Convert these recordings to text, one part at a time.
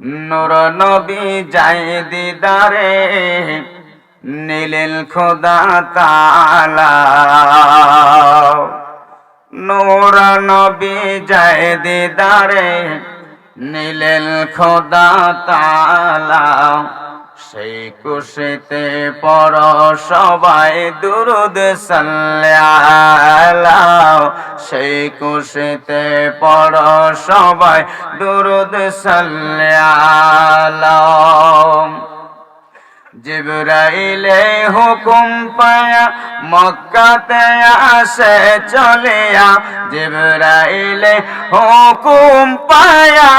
নূর নবী যায় দিদারে নিলেন খোদা তাআলা। নূর নবী যায় দিদারে নিলেন খোদা তাআলা। সেই খুশিতে পড় সবাই দুরূদ সাল্লাল্লাহু। সেই খুশিতে পড় সবাই দুরূদ সাল্লাল্লাহু। জিবরাইলে হুকুম পায়া মক্কাতে আসে চলিয়া। জিবরাইলে হুকুম পায়া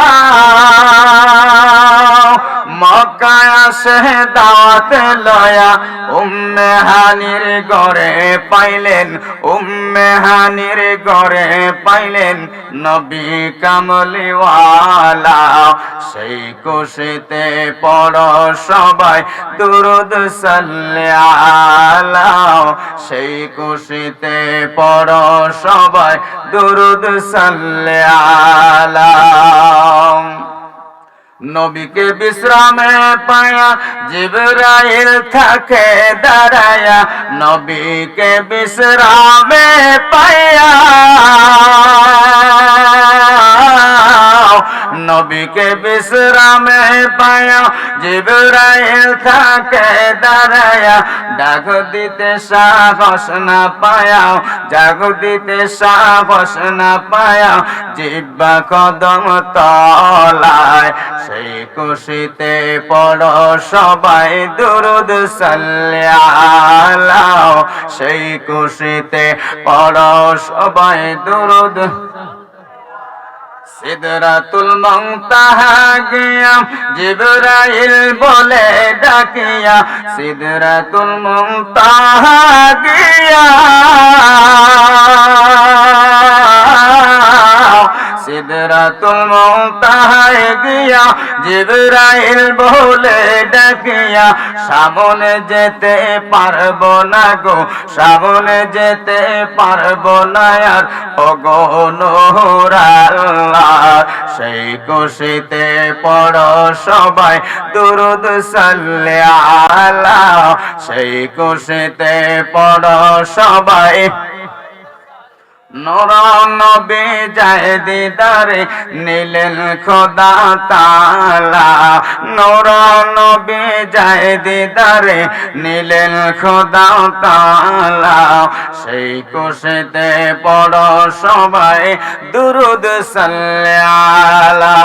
মক্কায় আসে দাওয়াত লয়া। উম্মে হানির ঘরে পাইলেন, উম্মে হানির ঘরে পাইলেন নবী কামলিওয়ালা। সেই খুশিতে পড় সবাই দুরূদ সাল্লাল্লাহু। সেই খুশিতে পড় সবাই দুরূদ সাল্লাল্লাহু। নবীকে বিশ্রামে পায়া জিবরাইল থাকে দাঁড়ায়া। নবীকে বিশ্রামে পায়া, নবীকে বিশ্রামে পায়া জিবরাইল থাকে দাঁড়ায়া। ডাক দিতে সাহস না পায়া, ডাক দিতে সাহস না পায়া জিহ্বা কদম তলায়। সেই খুশিতে পড় সবাই দুরূদ সাল্লাল্লাহু। সেই খুশিতে পড় সবাই দুরূদ। সিদরাতুল মুনতাহা গিয়া জিবরাইল বলে ডাকিয়া। সিদরাতুল মুনতাহা গিয়া, সিদরাতুল মুনতাহায় গিয়া জিবরাইল বলে ডাকিয়া। সামনে যেতে পারবো না গো, সামনে যেতে পারবো না আর ওগো নূর আল্লাহ। সেই খুশিতে পড় সবাই দুরূদ সাল্লাল্লাহু। সেই খুশিতে পড় সবাই। নূর নবী যায় দিদারে নিলেন খোদা তাআলা। নূর নবী যায় দিদারে নিলেন খোদা তাআলা। সেই খুশিতে পড় সবাই দুরূদ সাল্লাল্লাহু।